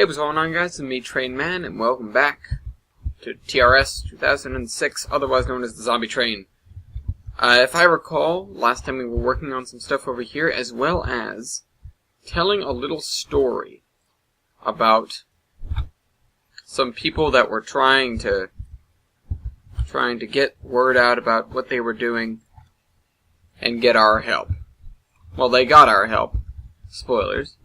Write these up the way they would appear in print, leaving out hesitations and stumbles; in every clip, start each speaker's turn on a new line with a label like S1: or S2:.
S1: Hey, what's going on, guys? It's me, Train Man, and welcome back to TRS 2006, otherwise known as the Zombie Train. If I recall, last time we were working on some stuff over here, as well as telling a little story about some people that were trying to get word out about what they were doing and get our help. Well, they got our help. Spoilers.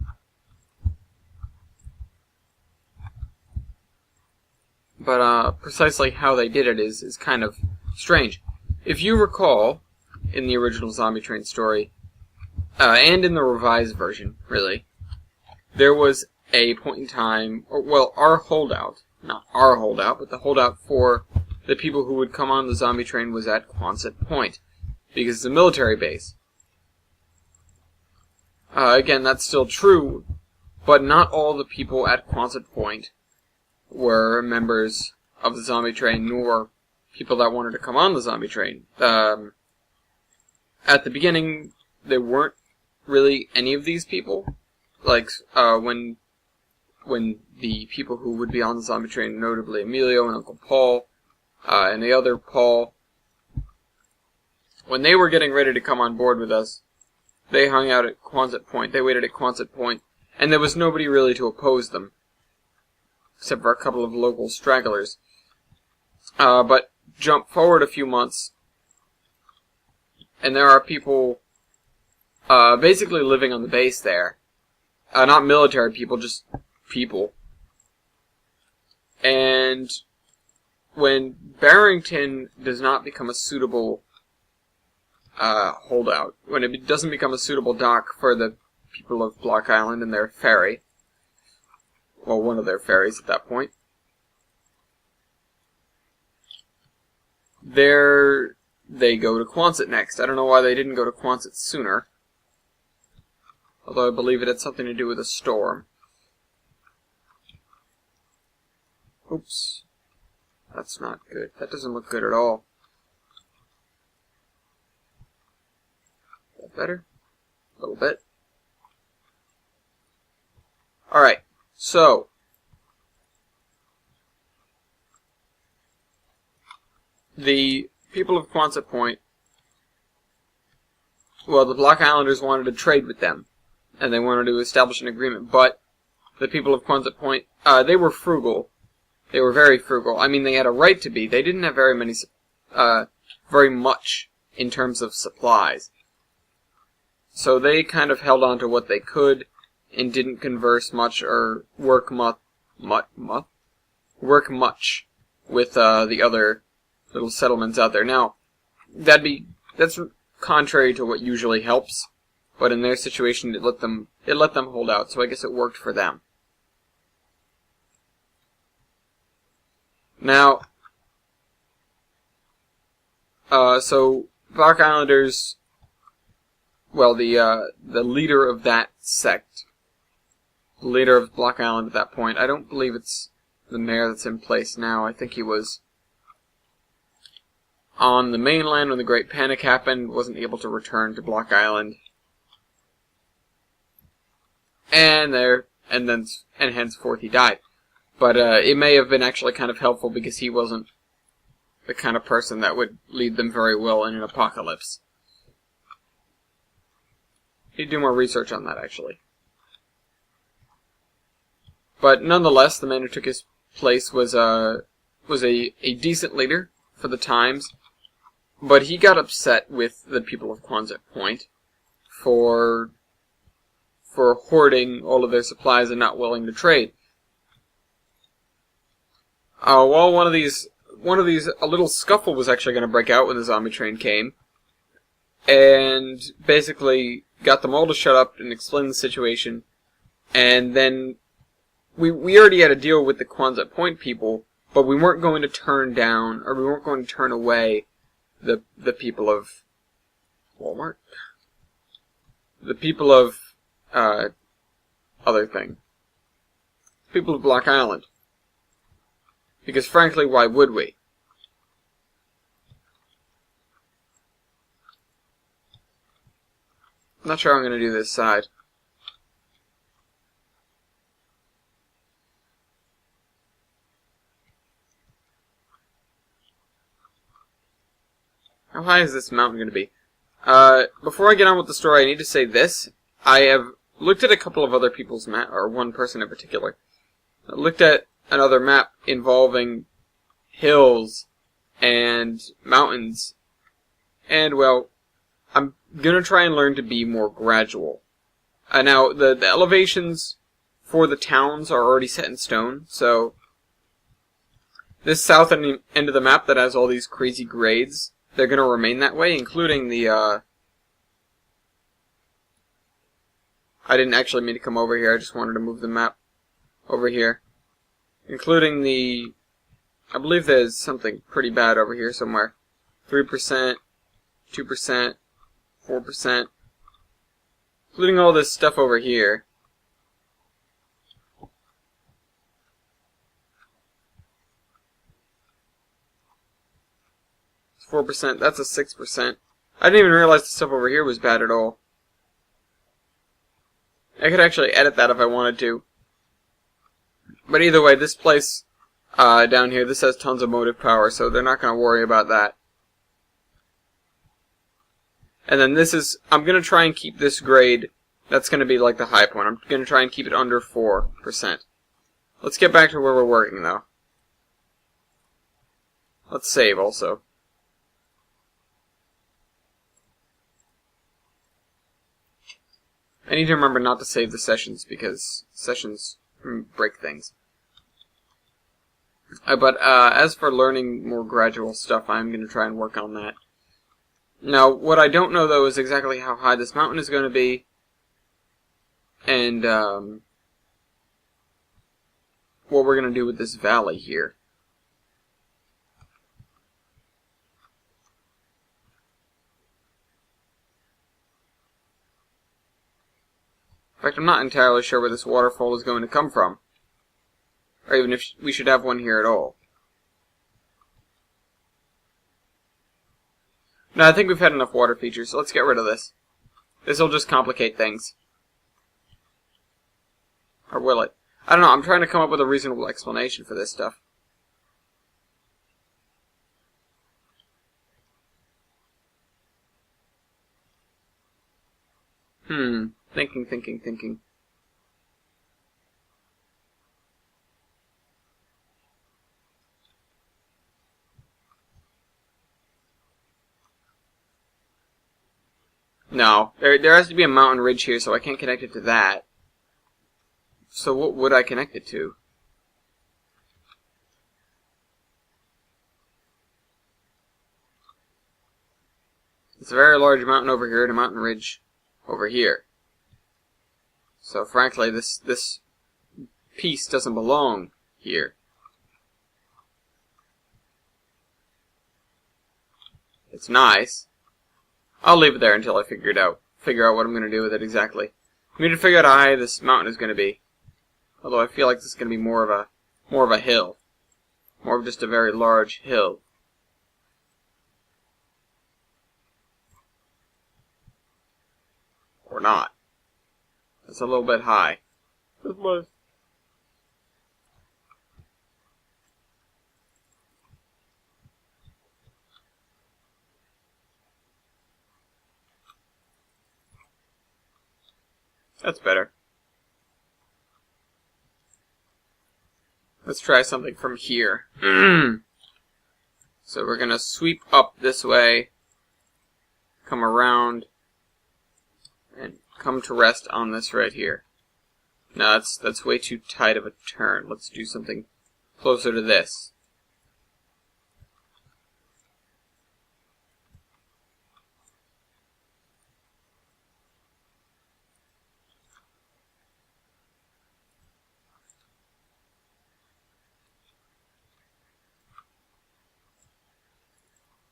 S1: But precisely how they did it is kind of strange. If you recall, in the original Zombie Train story, and in the revised version, really, there was a point in time, our holdout, not our holdout, but the holdout for the people who would come on the Zombie Train was at Quonset Point, because it's a military base. Again, that's still true, but not all the people at Quonset Point were members of the Zombie Train, nor people that wanted to come on the Zombie Train. At the beginning, there weren't really any of these people. Like, when the people who would be on the Zombie Train, notably Emilio and Uncle Paul, and the other Paul, when they were getting ready to come on board with us, they hung out at Quonset Point. They waited at Quonset Point, and there was nobody really to oppose them, except for a couple of local stragglers. But jump forward a few months, and there are people basically living on the base there. Not military people, just people. And when Barrington does not become a suitable holdout, when it doesn't become a suitable dock for the people of Block Island and their ferry, well, one of their ferries at that point, they go to Quonset next. I don't know why they didn't go to Quonset sooner, although I believe it had something to do with a storm. Oops. That's not good. That doesn't look good at all. Is that better? A little bit. Alright, so the people of Quonset Point, well, the Block Islanders wanted to trade with them, and they wanted to establish an agreement, but the people of Quonset Point, they were frugal. They were very frugal. I mean, they had a right to be. They didn't have very much in terms of supplies. So they kind of held on to what they could and didn't converse much or work much with the other little settlements out there. Now, that's contrary to what usually helps, but in their situation it let them hold out, so I guess it worked for them. Now, so Block Islanders, well, the leader of that sect, the leader of Block Island at that point, I don't believe it's the mayor that's in place now. I think he was on the mainland when the Great Panic happened, wasn't able to return to Block Island, and henceforth he died. But it may have been actually kind of helpful because he wasn't the kind of person that would lead them very well in an apocalypse. Need to do more research on that, actually. But nonetheless, the man who took his place was a decent leader for the times, but he got upset with the people of Quonset Point for hoarding all of their supplies and not willing to trade. Well, one of these, a little scuffle was actually going to break out when the Zombie Train came, and basically got them all to shut up and explain the situation, and then we already had a deal with the Quonset Point people, but we weren't going to turn down, or we weren't going to turn away the people of Walmart? The people of, other thing. People of Block Island. Because frankly, why would we? I'm not sure how I'm going to do this side. high is this mountain going to be? Before I get on with the story, I need to say this. I have looked at a couple of other people's map, or one person in particular. I looked at another map involving hills and mountains. And, well, I'm going to try and learn to be more gradual. Now, the elevations for the towns are already set in stone, so this south end of the map that has all these crazy grades, they're going to remain that way, including the, I didn't actually mean to come over here, I just wanted to move the map over here. Including the, I believe there's something pretty bad over here somewhere. 3%, 2%, 4%. Including all this stuff over here. 4%, that's a 6%. I didn't even realize the stuff over here was bad at all. I could actually edit that if I wanted to. But either way, this place down here, this has tons of motive power, so they're not going to worry about that. And then this is, I'm going to try and keep this grade, that's going to be like the high point. I'm going to try and keep it under 4%. Let's get back to where we're working, though. Let's save, also. I need to remember not to save the sessions, because sessions break things. But as for learning more gradual stuff, I'm going to try and work on that. Now, what I don't know, though, is exactly how high this mountain is going to be. And what we're going to do with this valley here. In fact, I'm not entirely sure where this waterfall is going to come from. Or even if we should have one here at all. No, I think we've had enough water features, so let's get rid of this. This will just complicate things. Or will it? I don't know, I'm trying to come up with a reasonable explanation for this stuff. Thinking. No, there has to be a mountain ridge here, so I can't connect it to that. So what would I connect it to? It's a very large mountain over here and a mountain ridge over here. So frankly, this piece doesn't belong here. It's nice. I'll leave it there until I figure out what I'm going to do with it exactly. I need to figure out how high this mountain is going to be. Although I feel like this is going to be more of a hill. More of just a very large hill. Or not. It's a little bit high. That's better. Let's try something from here. So we're going to sweep up this way, come around, and come to rest on this right here. No, that's way too tight of a turn. Let's do something closer to this.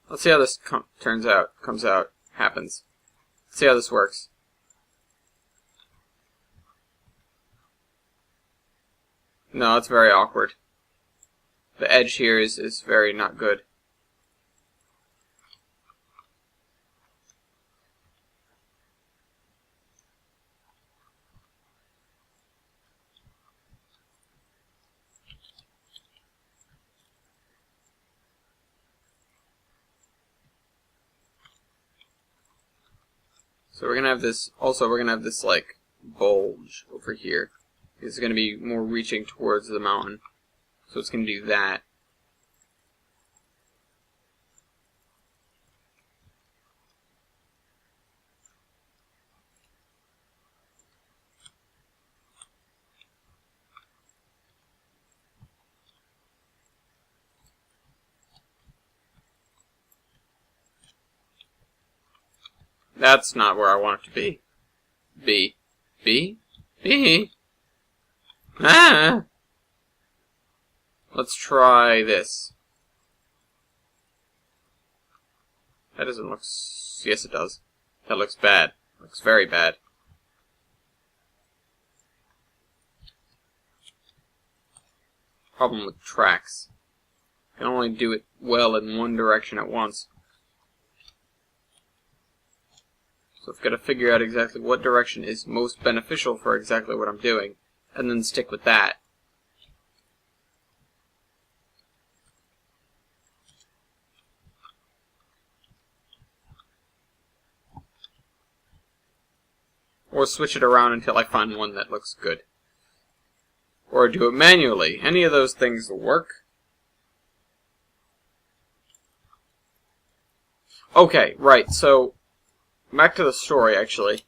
S1: Let's see how this comes out, happens. Let's see how this works. No, it's very awkward. The edge here is very not good. So we're gonna have this. Also, we're gonna have this like bulge over here. It's gonna be more reaching towards the mountain. So it's gonna do that. That's not where I want it to be. B. B? B? Ah! Let's try this. That doesn't look... Yes, it does. That looks bad. Looks very bad. Problem with tracks. Can only do it well in one direction at once. So I've got to figure out exactly what direction is most beneficial for exactly what I'm doing, and then stick with that. Or switch it around until I find one that looks good. Or do it manually. Any of those things will work. Okay, right, so back to the story, actually.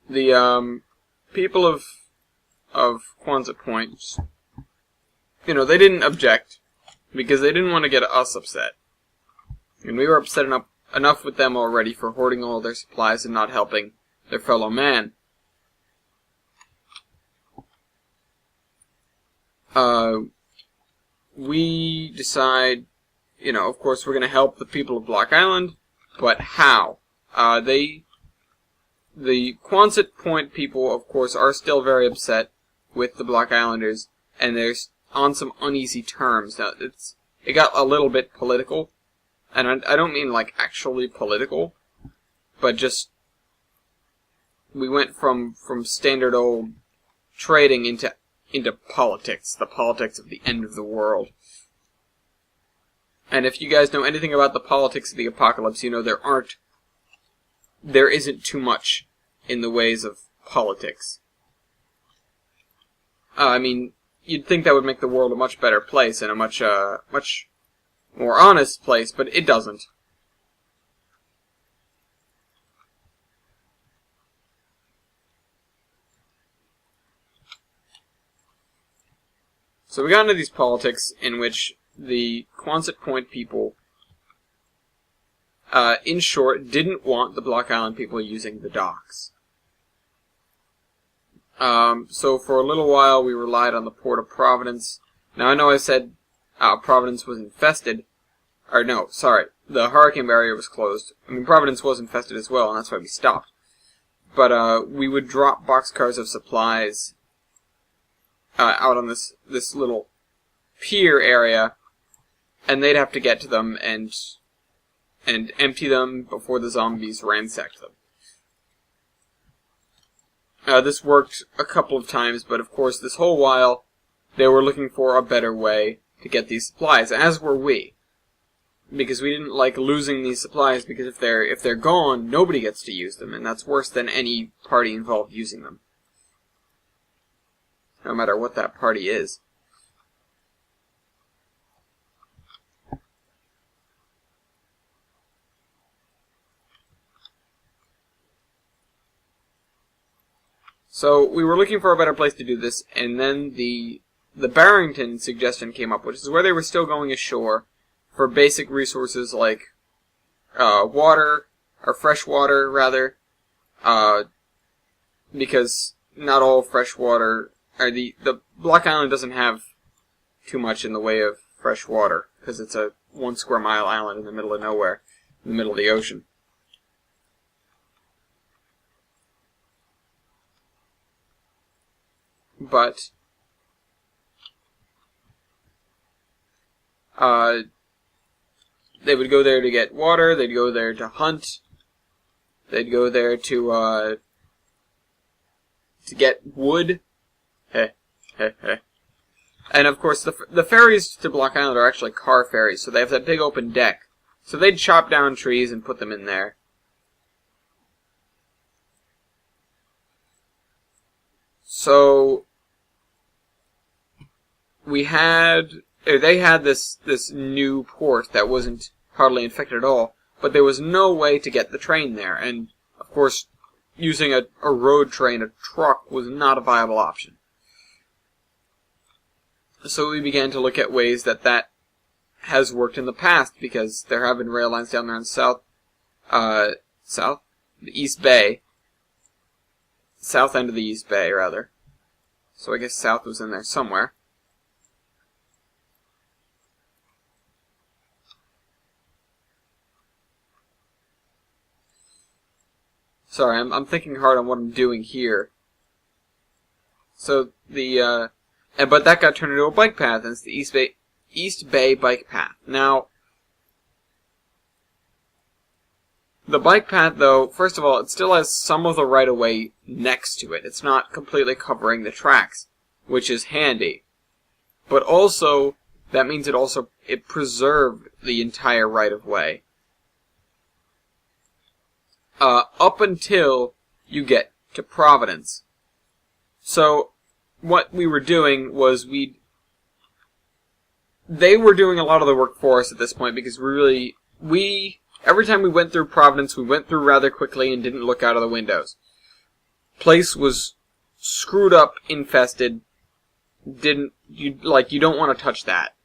S1: The people of Quonset Point, you know, they didn't object because they didn't want to get us upset. And we were upset enough with them already for hoarding all their supplies and not helping their fellow man. We decide, you know, of course we're going to help the people of Block Island, but how? The Quonset Point people, of course, are still very upset with the Block Islanders, and they're on some uneasy terms. Now, it got a little bit political, and I don't mean like actually political, but just we went from standard old trading into politics, the politics of the end of the world. And if you guys know anything about the politics of the apocalypse, you know there isn't too much in the ways of politics. I mean, you'd think that would make the world a much better place and a much more honest place, but it doesn't. So we got into these politics in which the Quonset Point people, in short, didn't want the Block Island people using the docks. So for a little while we relied on the port of Providence. Now I know I said Providence was infested. Or no, sorry, the hurricane barrier was closed. I mean, Providence was infested as well, and that's why we stopped. But we would drop boxcars of supplies out on this little pier area, and they'd have to get to them and empty them before the zombies ransacked them. This worked a couple of times, but of course this whole while they were looking for a better way to get these supplies, as were we. Because we didn't like losing these supplies, because if they're gone, nobody gets to use them, and that's worse than any party involved using them. No matter what that party is. So we were looking for a better place to do this, and then the Barrington suggestion came up, which is where they were still going ashore for basic resources like water, or fresh water rather, because not all fresh water, or the Block Island doesn't have too much in the way of fresh water, because it's a 1 square mile island in the middle of nowhere, in the middle of the ocean. But they would go there to get water, they'd go there to hunt, they'd go there to get wood. And of course, the ferries to Block Island are actually car ferries, so they have that big open deck, So they'd chop down trees and put them in there. So they had this new port that wasn't hardly infected at all, but there was no way to get the train there, and of course using a road train, a truck, was not a viable option. So we began to look at ways that has worked in the past, because there have been rail lines down there in the East Bay. South end of the East Bay, rather. So I guess south was in there somewhere. Sorry, I'm thinking hard on what I'm doing here. So but that got turned into a bike path, and it's the East Bay bike path. Now, the bike path, though, first of all, it still has some of the right-of-way next to it. It's not completely covering the tracks, which is handy. But also, that means it preserved the entire right-of-way. Up until you get to Providence. So, what we were doing was they were doing a lot of the work for us at this point, because every time we went through Providence, we went through rather quickly and didn't look out of the windows. Place was screwed up, infested. You don't want to touch that.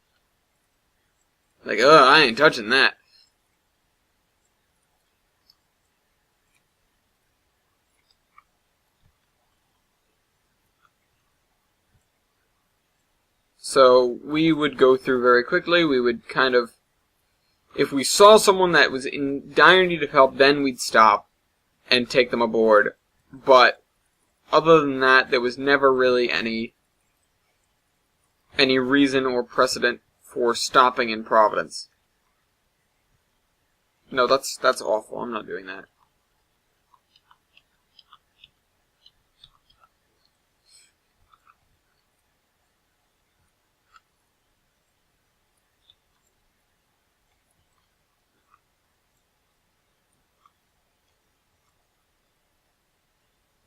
S1: Like, I ain't touching that. So we would go through very quickly. We would if we saw someone that was in dire need of help, then we'd stop and take them aboard. But other than that, there was never really any reason or precedent for stopping in Providence. No, that's awful. I'm not doing that.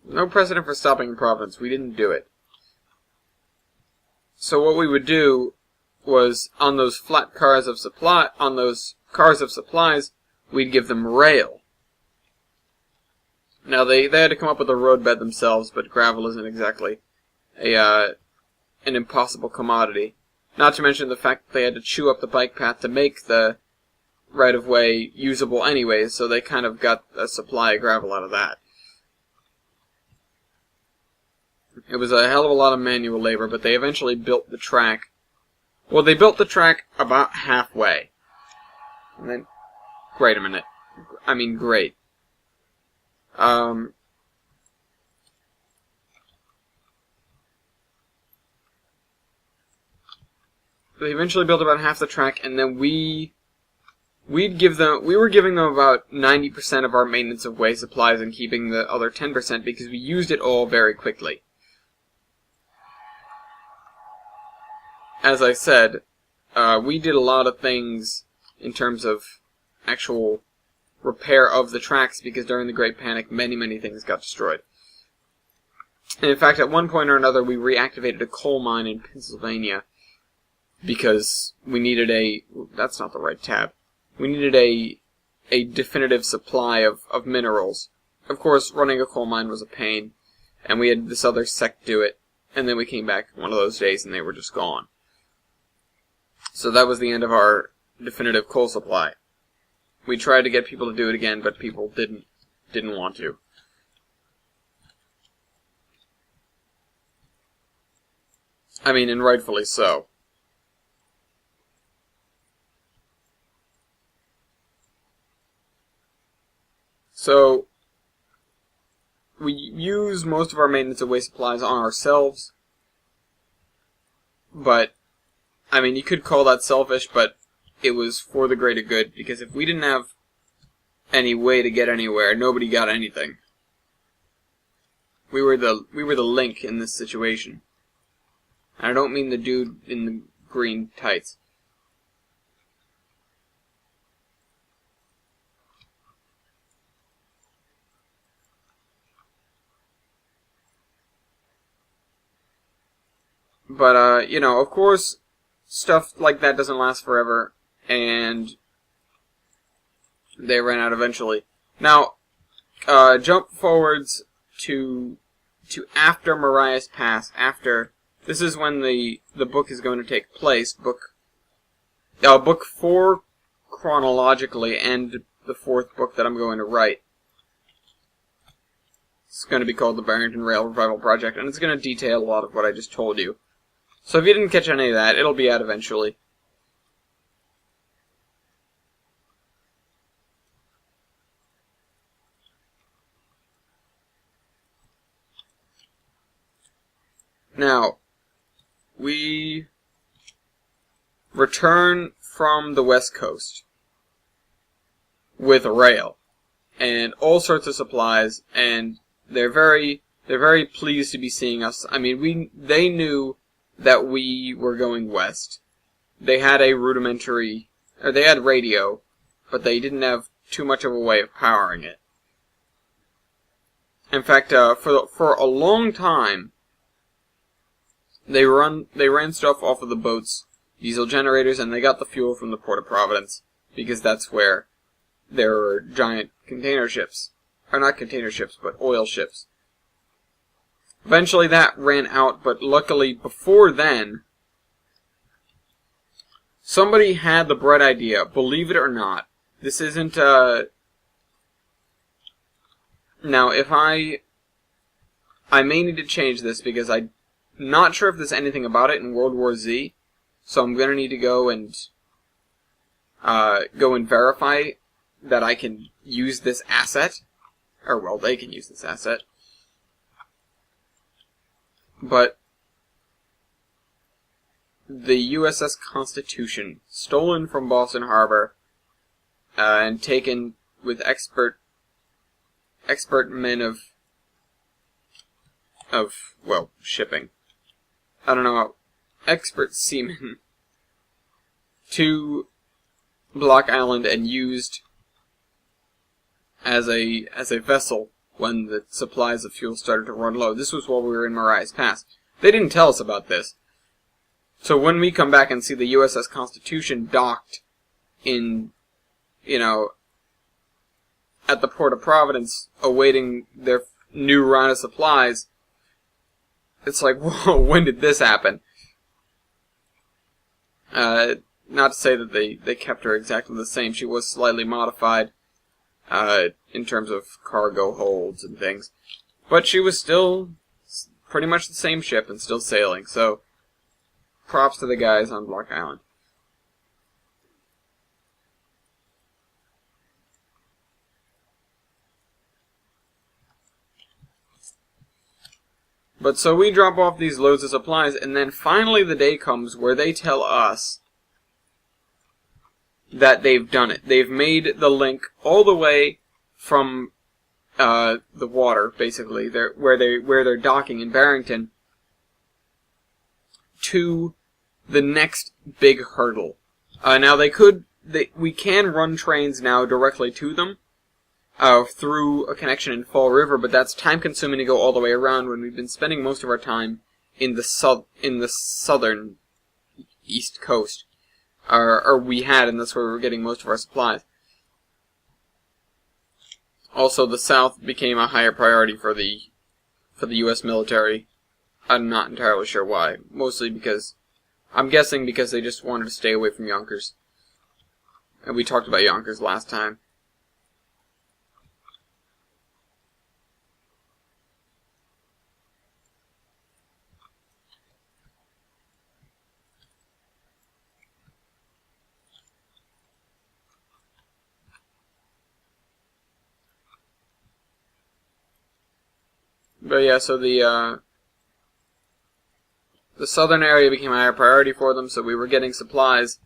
S1: No precedent for stopping in Providence. We didn't do it. So what we would do was, on those cars of supplies, we'd give them rail. Now they had to come up with a roadbed themselves, but gravel isn't exactly an impossible commodity. Not to mention the fact that they had to chew up the bike path to make the right-of-way usable anyways, so they kind of got a supply of gravel out of that. It was a hell of a lot of manual labor, but they eventually built the track. Well, they built the track about halfway. And then, great. They eventually built about half the track, and then we were giving them about 90% of our maintenance of way supplies and keeping the other 10% because we used it all very quickly. As I said, we did a lot of things in terms of actual repair of the tracks, because during the Great Panic, many things got destroyed. And in fact, at one point or another, we reactivated a coal mine in Pennsylvania because we needed that's not the right tab. We needed a definitive supply of minerals. Of course, running a coal mine was a pain, and we had this other sect do it, and then we came back one of those days and they were just gone. So that was the end of our definitive coal supply. We tried to get people to do it again, but people didn't want to. I mean, and rightfully so. So, we use most of our maintenance of waste supplies on ourselves, but I mean, you could call that selfish, but it was for the greater good, because if we didn't have any way to get anywhere, nobody got anything. We were the link in this situation. And I don't mean the dude in the green tights. But, you know, of course, stuff like that doesn't last forever, and they ran out eventually. Now, jump forwards to after Mariah's Pass. After this is when the book is going to take place. Book 4 chronologically, and the 4th book that I'm going to write. It's going to be called the Barrington Rail Revival Project, and it's going to detail a lot of what I just told you. So if you didn't catch any of that, it'll be out eventually. Now, we return from the West Coast with a rail and all sorts of supplies, and they're very pleased to be seeing us. I mean, they knew that we were going west. They had they had radio, but they didn't have too much of a way of powering it. In fact, for a long time, they ran stuff off of the boats, diesel generators, and they got the fuel from the port of Providence, because that's where there were giant container ships. Or not container ships, but oil ships. Eventually that ran out, but luckily before then, somebody had the bright idea, believe it or not. This isn't, Now, if I may need to change this, because I'm not sure if there's anything about it in World War Z, so I'm gonna need to go and verify that I can use this asset. Or, well, they can use this asset. But the USS Constitution, stolen from Boston Harbor, and taken with expert men of shipping. I don't know, expert seamen to Block Island and used as a vessel when the supplies of fuel started to run low. This was while we were in Mariah's Pass. They didn't tell us about this. So when we come back and see the USS Constitution docked in, at the port of Providence, awaiting their new round of supplies, it's like, whoa, when did this happen? Not to say that they kept her exactly the same. She was slightly modified, in terms of cargo holds and things. But she was still pretty much the same ship and still sailing, so props to the guys on Block Island. But so we drop off these loads of supplies, and then finally the day comes where they tell us that they've done it. They've made the link all the way from the water, basically, where they're docking in Barrington, to the next big hurdle. Now we can run trains now directly to them through a connection in Fall River, but that's time-consuming to go all the way around when we've been spending most of our time in the southern East Coast. Or we had, and that's where we were getting most of our supplies. Also, the South became a higher priority for the U.S. military. I'm not entirely sure why. Mostly because, I'm guessing because they just wanted to stay away from Yonkers. And we talked about Yonkers last time. But yeah, so the southern area became a higher priority for them, so we were getting supplies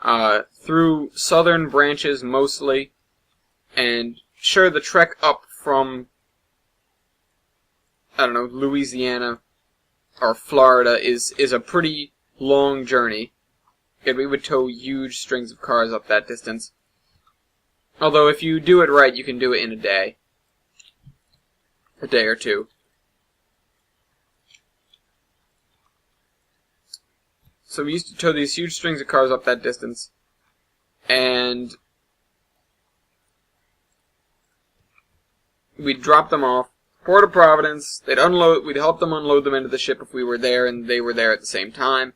S1: through southern branches mostly, and sure, the trek up from, Louisiana or Florida is a pretty long journey, and we would tow huge strings of cars up that distance. Although if you do it right, you can do it in a day or two. So we used to tow these huge strings of cars up that distance, and we'd drop them off. Port of Providence, they'd unload. We'd help them unload them into the ship if we were there and they were there at the same time.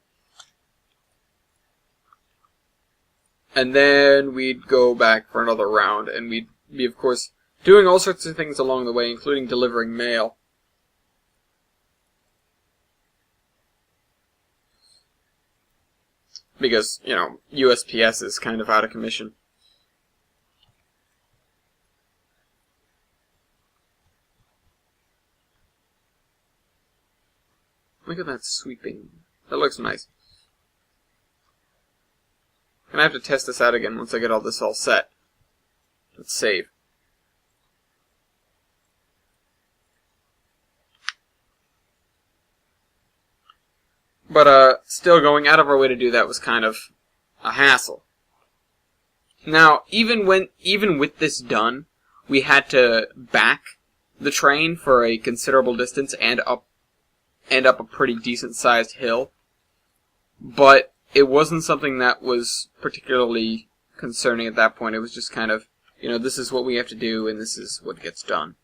S1: And then we'd go back for another round, and we'd be, of course, doing all sorts of things along the way, including delivering mail. Because, you know, USPS is kind of out of commission. Look at that sweeping. That looks nice. And I have to test this out again once I get all this all set. Let's save. But, still going out of our way to do that was kind of a hassle. Now, even with this done, we had to back the train for a considerable distance and up a pretty decent-sized hill. But it wasn't something that was particularly concerning at that point. It was just kind of, you know, this is what we have to do, and this is what gets done.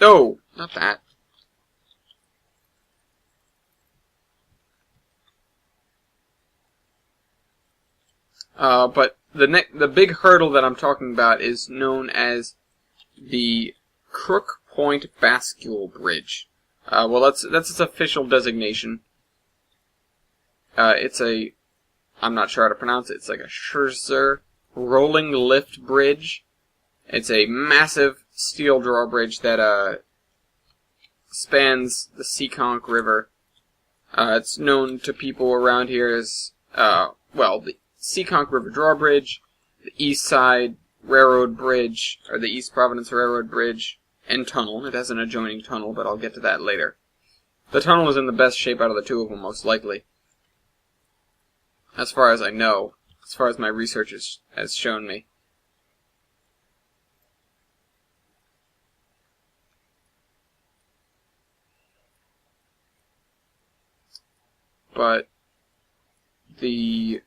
S1: Oh, not that. But the big hurdle that I'm talking about is known as the Crook Point Bascule Bridge. Well, that's its official designation. I'm not sure how to pronounce it. It's like a Scherzer rolling lift bridge. It's a massive steel drawbridge that spans the Seekonk River. It's known to people around here as the Seekonk River Drawbridge, the East Side Railroad Bridge, or the East Providence Railroad Bridge, and tunnel. It has an adjoining tunnel, but I'll get to that later. The tunnel is in the best shape out of the two of them, most likely. As far as I know, as far as my research has shown me. But the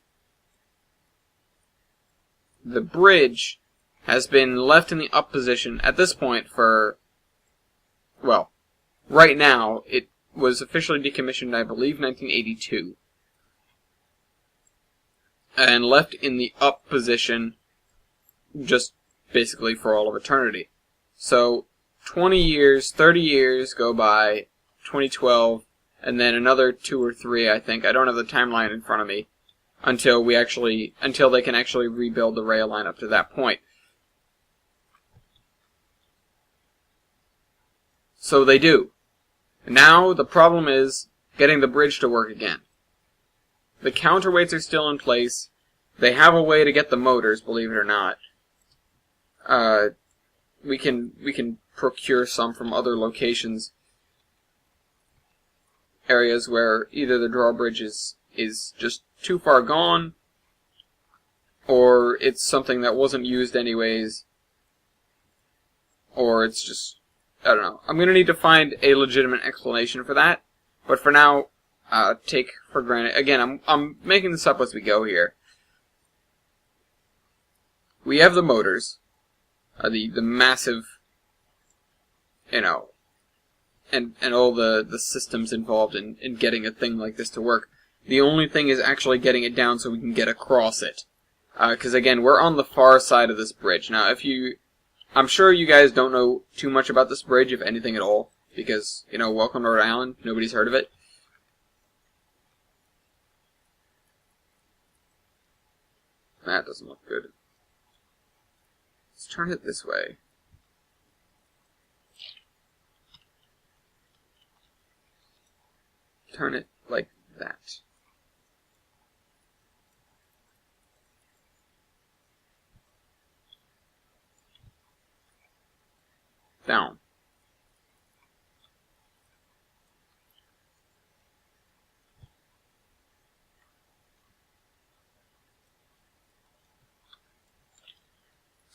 S1: bridge has been left in the up position at this point for, well, right now, it was officially decommissioned, I believe, 1982. And left in the up position just basically for all of eternity. So, 20 years, 30 years go by, 2012, and then another 2 or 3, I think. I don't have the timeline in front of me. Until they can actually rebuild the rail line up to that point. So they do. Now the problem is getting the bridge to work again. The counterweights are still in place. They have a way to get the motors, believe it or not. We can procure some from other locations. Areas where either the drawbridge is just too far gone, or it's something that wasn't used anyways, or it's just, I don't know. I'm going to need to find a legitimate explanation for that, but for now, take for granted. Again, I'm making this up as we go here. We have the motors, the massive, you know, and all the systems involved in getting a thing like this to work. The only thing is actually getting it down so we can get across it. Because again, we're on the far side of this bridge. Now, I'm sure you guys don't know too much about this bridge, if anything at all, because, you know, welcome to Rhode Island, nobody's heard of it. That doesn't look good. Let's turn it this way. Turn it like that. Down.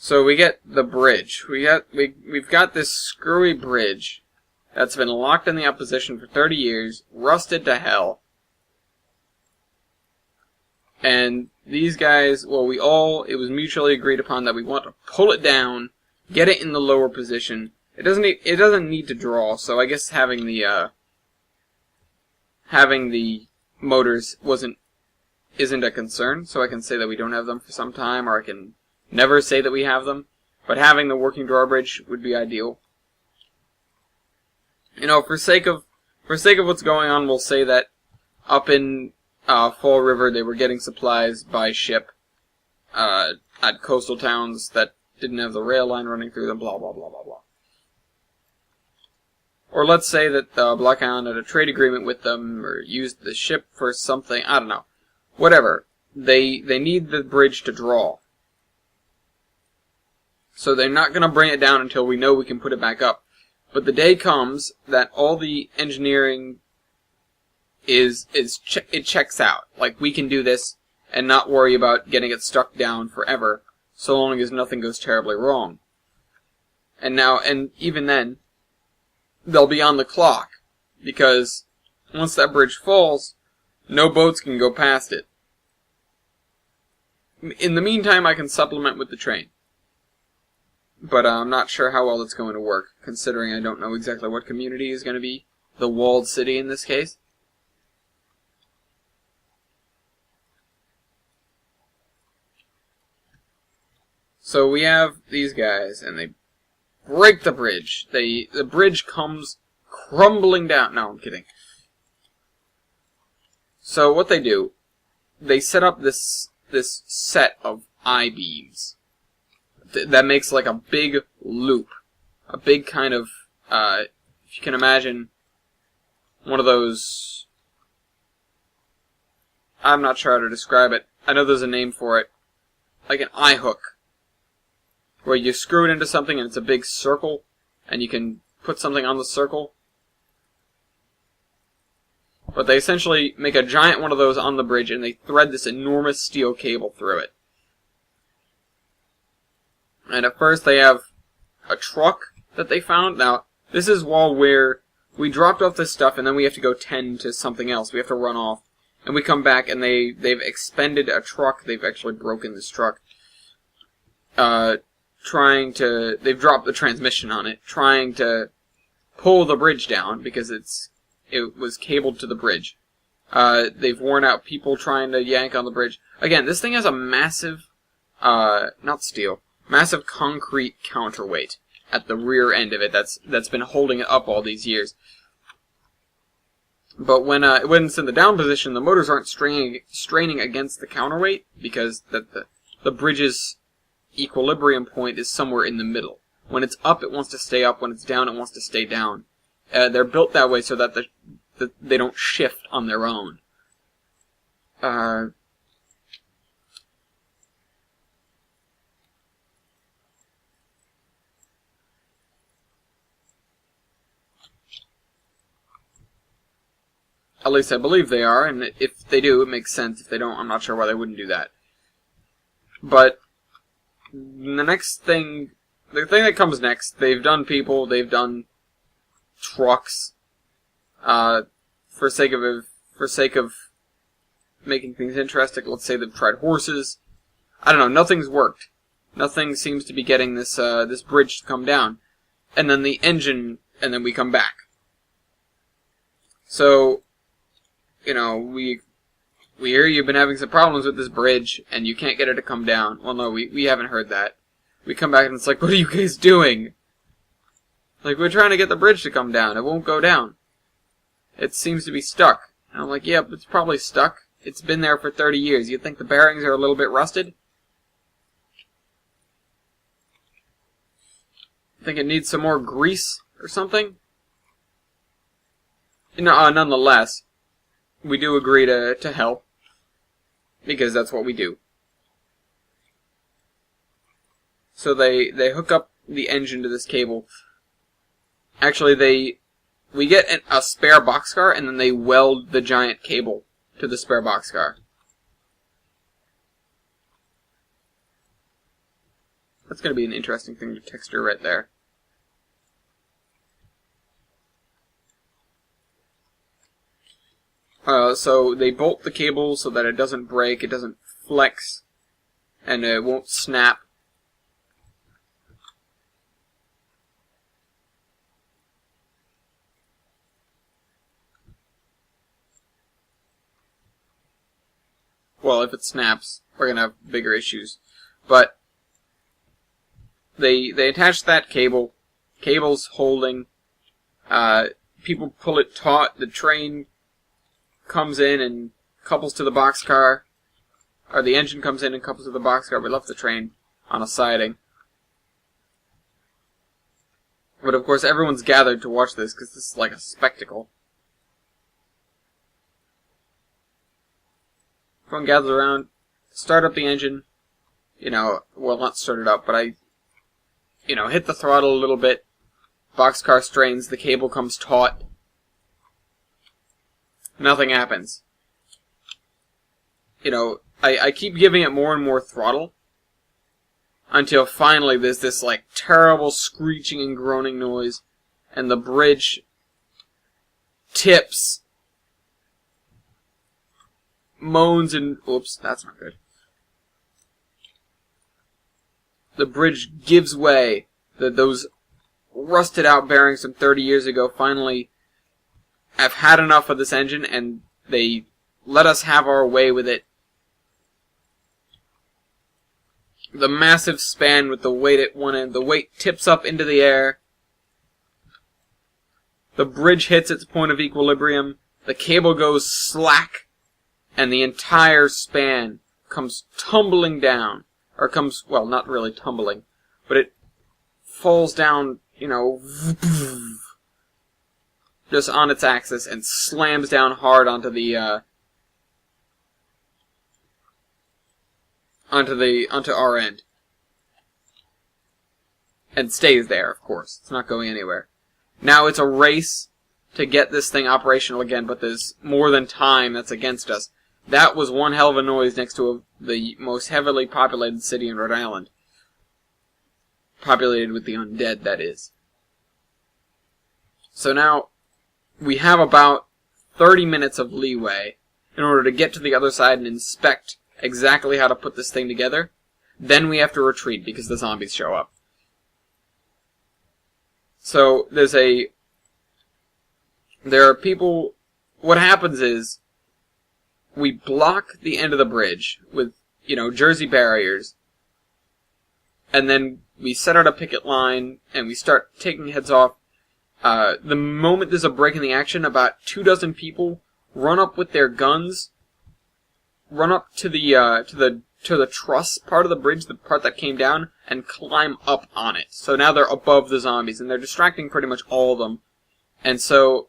S1: So we get the bridge. We've got this screwy bridge that's been locked in the opposition for 30 years, rusted to hell. And these guys, well, it was mutually agreed upon that we want to pull it down, get it in the lower position. It doesn't need to draw, so I guess having the motors isn't a concern, so I can say that we don't have them for some time, or I can never say that we have them. But having the working drawbridge would be ideal. You know, for sake of what's going on, we'll say that up in Fall River they were getting supplies by ship at coastal towns that didn't have the rail line running through them, blah blah blah blah blah. Or let's say that Block Island had a trade agreement with them, or used the ship for something, I don't know. Whatever. They need the bridge to draw. So they're not going to bring it down until we know we can put it back up. But the day comes that all the engineering it checks out. Like, we can do this and not worry about getting it stuck down forever, so long as nothing goes terribly wrong. And even then, they'll be on the clock, because once that bridge falls, no boats can go past it. In the meantime, I can supplement with the train. But I'm not sure how well it's going to work, considering I don't know exactly what community is going to be the walled city in this case. So we have these guys, and they break the bridge. The bridge comes crumbling down. No, I'm kidding. So what they do, they set up this set of I-beams that makes like a big loop, a big kind of, if you can imagine, one of those, I'm not sure how to describe it, I know there's a name for it, like an eye hook, where you screw it into something and it's a big circle, and you can put something on the circle. But they essentially make a giant one of those on the bridge, and they thread this enormous steel cable through it. And at first they have a truck that they found. Now, this is while we dropped off this stuff, and then we have to go tend to something else. We have to run off. And we come back, and they've expended a truck. They've actually broken this truck. They've dropped the transmission on it, trying to pull the bridge down, because it was cabled to the bridge. They've worn out people trying to yank on the bridge. Again, this thing has a massive, not steel, massive concrete counterweight at the rear end of it that's been holding it up all these years. But when it's in the down position, the motors aren't straining against the counterweight, because the bridge's equilibrium point is somewhere in the middle. When it's up, it wants to stay up. When it's down, it wants to stay down. They're built that way so that they don't shift on their own. At least I believe they are, and if they do, it makes sense. If they don't, I'm not sure why they wouldn't do that. But the thing that comes next, they've done people, they've done trucks, for sake of making things interesting. Let's say they've tried horses. I don't know, nothing's worked. Nothing seems to be getting this bridge to come down. And then the engine, and then we come back. So, you know, we hear you've been having some problems with this bridge, and you can't get it to come down. Well, no, we haven't heard that. We come back and it's like, what are you guys doing? Like, we're trying to get the bridge to come down. It won't go down. It seems to be stuck. And I'm like, yeah, it's probably stuck. It's been there for 30 years. You think the bearings are a little bit rusted? Think it needs some more grease or something? Nonetheless, we do agree to help, because that's what we do. So they hook up the engine to this cable. Actually, we get a spare boxcar, and then they weld the giant cable to the spare boxcar. That's going to be an interesting thing to texture right there. So they bolt the cable so that it doesn't break, it doesn't flex, and it won't snap. Well, if it snaps, we're going to have bigger issues. But they attach that cable. Cable's holding. People pull it taut. The train comes in and couples to the boxcar. Or the engine comes in and couples to the boxcar. We left the train on a siding. But of course, everyone's gathered to watch this because this is like a spectacle. Everyone gathers around, start up the engine, well, not start it up, but I, hit the throttle a little bit, boxcar strains, the cable comes taut, nothing happens. I keep giving it more and more throttle, until finally there's this, terrible screeching and groaning noise, and the bridge tips, moans and... Oops, that's not good. The bridge gives way. Those rusted out bearings from 30 years ago finally have had enough of this engine, and they let us have our way with it. The massive span with the weight at one end, the weight tips up into the air. The bridge hits its point of equilibrium. The cable goes slack. And the entire span comes tumbling down. Or comes, well, not really tumbling, but it falls down, just on its axis and slams down hard onto onto our end. And stays there, of course. It's not going anywhere. Now it's a race to get this thing operational again, but there's more than time that's against us. That was one hell of a noise next to the most heavily populated city in Rhode Island. Populated with the undead, that is. So now, we have about 30 minutes of leeway in order to get to the other side and inspect exactly how to put this thing together. Then we have to retreat because the zombies show up. So, there are people... What happens is, we block the end of the bridge with, Jersey barriers. And then we set out a picket line, and we start taking heads off. The moment there's a break in the action, about 24 people run up with their guns, run up to the truss part of the bridge, the part that came down, and climb up on it. So now they're above the zombies, and they're distracting pretty much all of them. And so...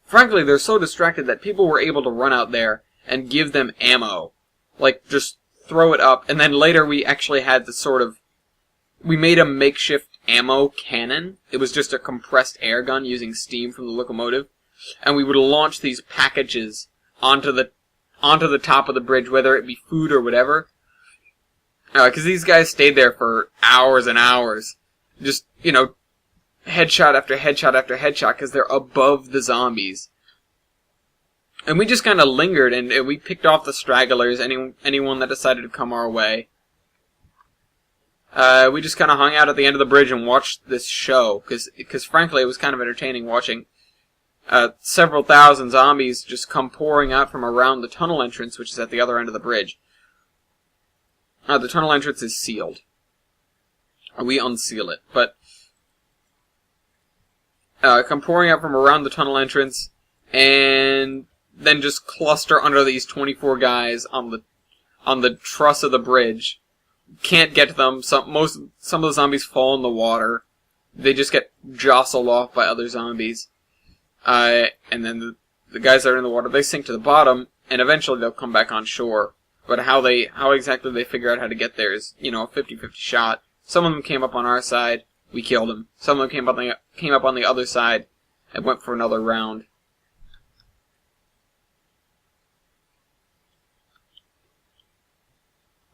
S1: Frankly, they're so distracted that people were able to run out there and give them ammo. Just throw it up, and then later we actually had we made a makeshift ammo cannon. It was just a compressed air gun using steam from the locomotive. And we would launch these packages onto the top of the bridge, whether it be food or whatever. Because these guys stayed there for hours and hours. Just, headshot after headshot after headshot because they're above the zombies. And we just kind of lingered and we picked off the stragglers, anyone that decided to come our way. We just kind of hung out at the end of the bridge and watched this show because frankly it was kind of entertaining watching several thousand zombies just come pouring out from around the tunnel entrance, which is at the other end of the bridge. The tunnel entrance is sealed. We unseal it, but come pouring out from around the tunnel entrance, and then just cluster under these 24 guys on the truss of the bridge. Can't get to them. Some of the zombies fall in the water. They just get jostled off by other zombies. And then the guys that are in the water, they sink to the bottom, and eventually they'll come back on shore. But how exactly they figure out how to get there is, a 50-50 shot. Some of them came up on our side, we killed them. Some of them came up on the other side and went for another round.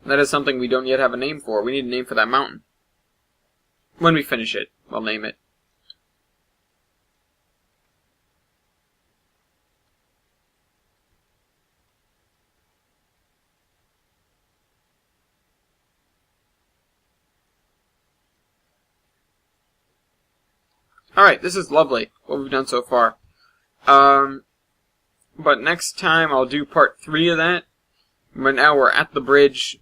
S1: That is something we don't yet have a name for. We need a name for that mountain. When we finish it, we'll name it. Alright, this is lovely, what we've done so far. But next time I'll do part 3 of that. But now we're at the bridge,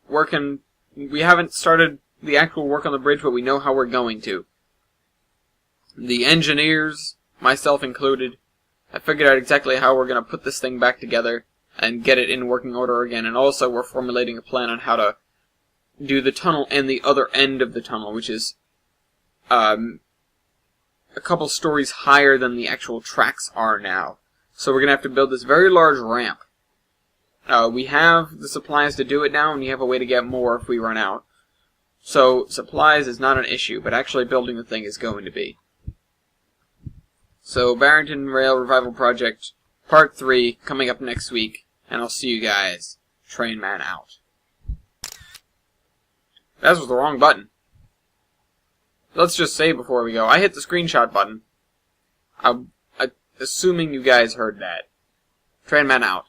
S1: working. We haven't started the actual work on the bridge, but we know how we're going to. The engineers, myself included, have figured out exactly how we're going to put this thing back together and get it in working order again. And also we're formulating a plan on how to do the tunnel and the other end of the tunnel, which is a couple stories higher than the actual tracks are now. So we're going to have to build this very large ramp. We have the supplies to do it now, and we have a way to get more if we run out. So supplies is not an issue, but actually building the thing is going to be. So Barrington Rail Revival Project, Part 3, coming up next week, and I'll see you guys. Train man out. That was the wrong button. Let's just say before we go, I hit the screenshot button. I'm assuming you guys heard that. Train man out.